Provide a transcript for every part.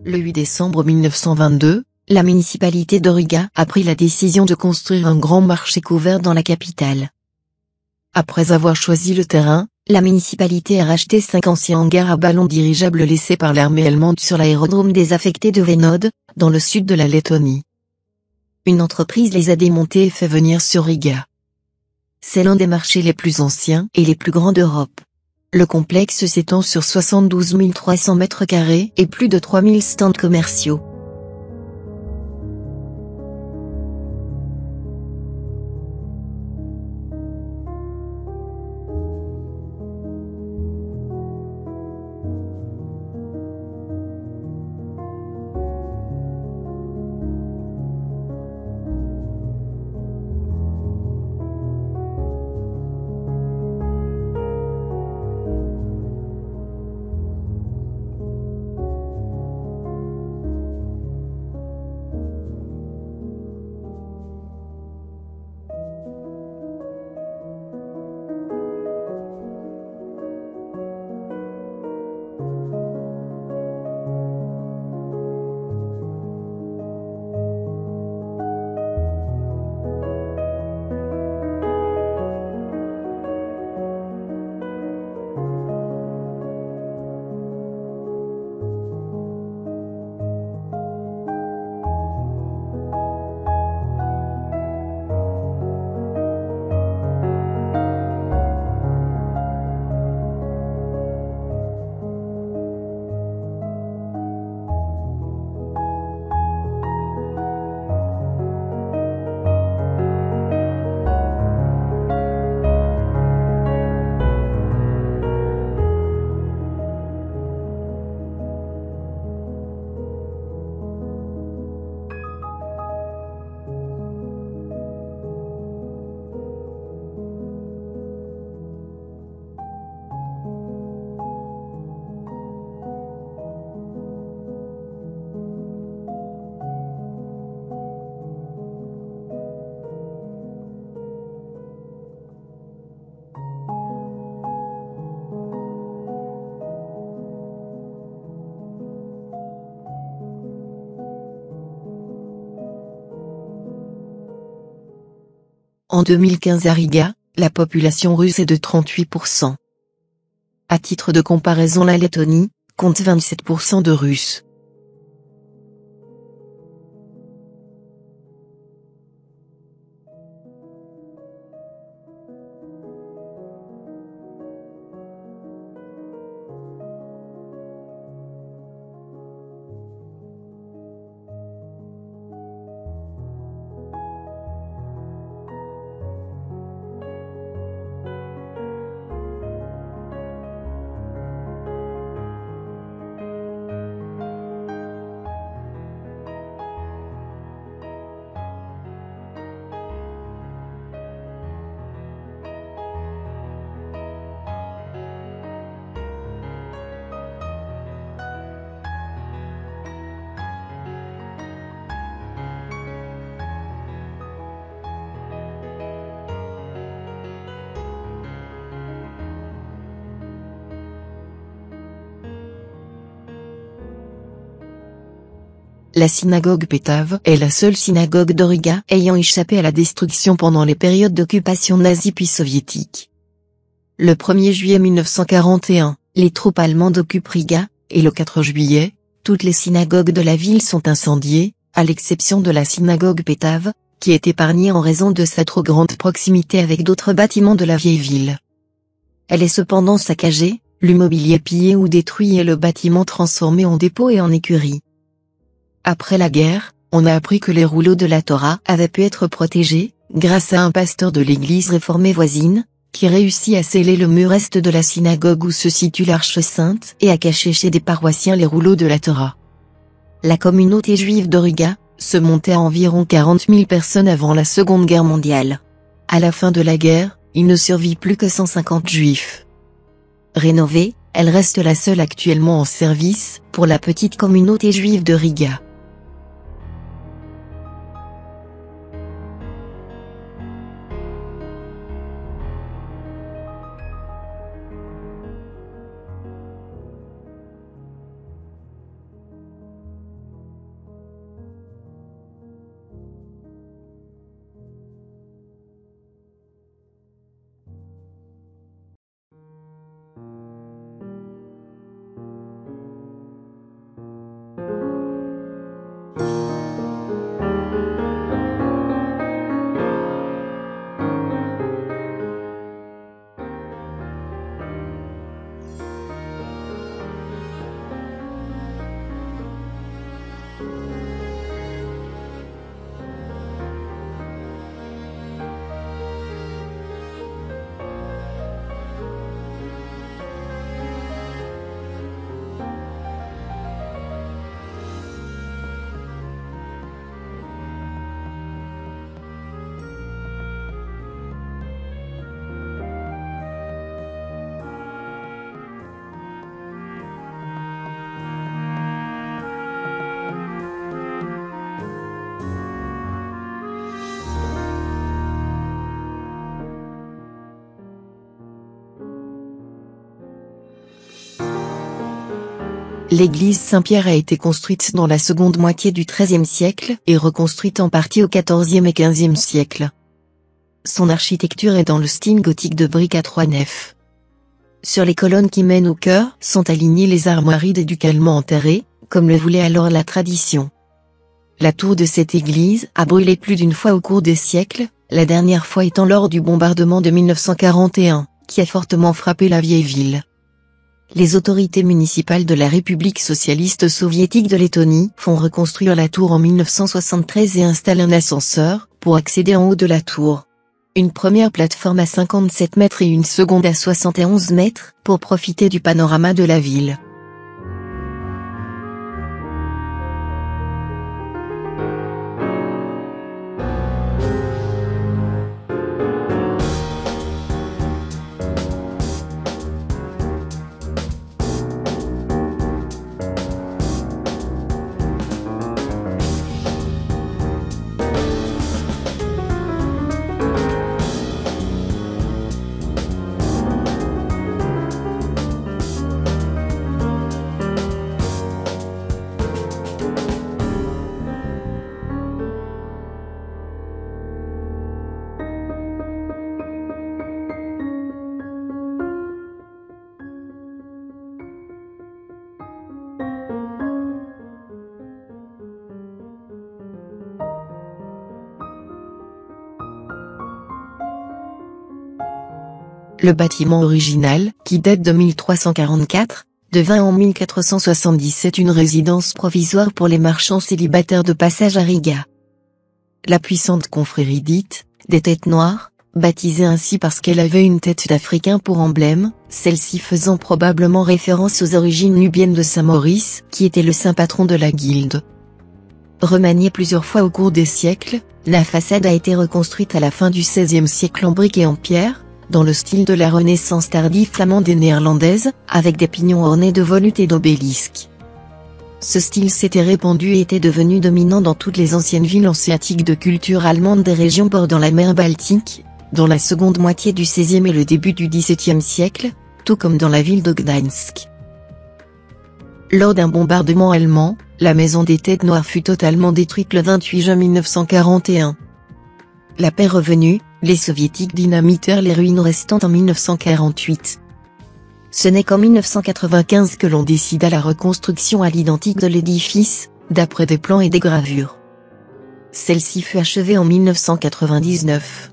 Le 8 décembre 1922, la municipalité de Riga a pris la décision de construire un grand marché couvert dans la capitale. Après avoir choisi le terrain, la municipalité a racheté 5 anciens hangars à ballons dirigeables laissés par l'armée allemande sur l'aérodrome désaffecté de Venod, dans le sud de la Lettonie. Une entreprise les a démontés et fait venir sur Riga. C'est l'un des marchés les plus anciens et les plus grands d'Europe. Le complexe s'étend sur 72 300 mètres carrés et plus de 3000 stands commerciaux. En 2015 à Riga, la population russe est de 38%. À titre de comparaison, la Lettonie compte 27% de Russes. La synagogue Petave est la seule synagogue de Riga ayant échappé à la destruction pendant les périodes d'occupation nazie puis soviétique. Le 1er juillet 1941, les troupes allemandes occupent Riga, et le 4 juillet, toutes les synagogues de la ville sont incendiées, à l'exception de la synagogue Petave, qui est épargnée en raison de sa trop grande proximité avec d'autres bâtiments de la vieille ville. Elle est cependant saccagée, l'immobilier pillé ou détruit et le bâtiment transformé en dépôt et en écurie. Après la guerre, on a appris que les rouleaux de la Torah avaient pu être protégés, grâce à un pasteur de l'église réformée voisine, qui réussit à sceller le mur est de la synagogue où se situe l'Arche Sainte et à cacher chez des paroissiens les rouleaux de la Torah. La communauté juive de Riga se montait à environ 40 000 personnes avant la Seconde Guerre mondiale. À la fin de la guerre, il ne survit plus que 150 juifs. Rénovée, elle reste la seule actuellement en service pour la petite communauté juive de Riga. L'église Saint-Pierre a été construite dans la seconde moitié du XIIIe siècle et reconstruite en partie au XIVe et XVe siècle. Son architecture est dans le style gothique de briques à 3 nefs. Sur les colonnes qui mènent au chœur sont alignées les armoiries déducalement enterrées, comme le voulait alors la tradition. La tour de cette église a brûlé plus d'une fois au cours des siècles, la dernière fois étant lors du bombardement de 1941, qui a fortement frappé la vieille ville. Les autorités municipales de la République socialiste soviétique de Lettonie font reconstruire la tour en 1973 et installent un ascenseur pour accéder en haut de la tour. Une première plateforme à 57 mètres et une seconde à 71 mètres pour profiter du panorama de la ville. Le bâtiment original, qui date de 1344, devint en 1477 une résidence provisoire pour les marchands célibataires de passage à Riga. La puissante confrérie dite des Têtes Noires, baptisée ainsi parce qu'elle avait une tête d'Africain pour emblème, celle-ci faisant probablement référence aux origines nubiennes de Saint Maurice, qui était le saint patron de la guilde. Remaniée plusieurs fois au cours des siècles, la façade a été reconstruite à la fin du XVIe siècle en briques et en pierre, dans le style de la Renaissance tardive flamande et néerlandaise, avec des pignons ornés de volutes et d'obélisques. Ce style s'était répandu et était devenu dominant dans toutes les anciennes villes hanséatiques de culture allemande des régions bordant la mer Baltique, dans la seconde moitié du XVIe et le début du XVIIe siècle, tout comme dans la ville de Gdańsk. Lors d'un bombardement allemand, la maison des Têtes Noires fut totalement détruite le 28 juin 1941. La paix revenue, les soviétiques dynamitèrent les ruines restantes en 1948. Ce n'est qu'en 1995 que l'on décida la reconstruction à l'identique de l'édifice, d'après des plans et des gravures. Celle-ci fut achevée en 1999.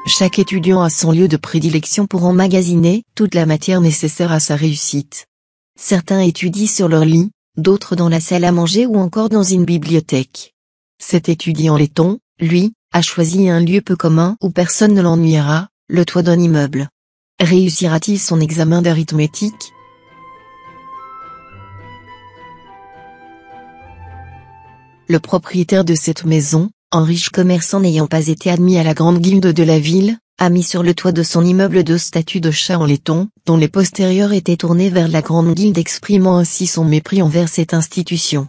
Chaque étudiant a son lieu de prédilection pour emmagasiner toute la matière nécessaire à sa réussite. Certains étudient sur leur lit, d'autres dans la salle à manger ou encore dans une bibliothèque. Cet étudiant letton, lui, a choisi un lieu peu commun où personne ne l'ennuiera, le toit d'un immeuble. Réussira-t-il son examen d'arithmétique? Le propriétaire de cette maison, un riche commerçant n'ayant pas été admis à la grande guilde de la ville, a mis sur le toit de son immeuble 2 statues de chats en laiton, dont les postérieures étaient tournées vers la grande guilde, exprimant ainsi son mépris envers cette institution.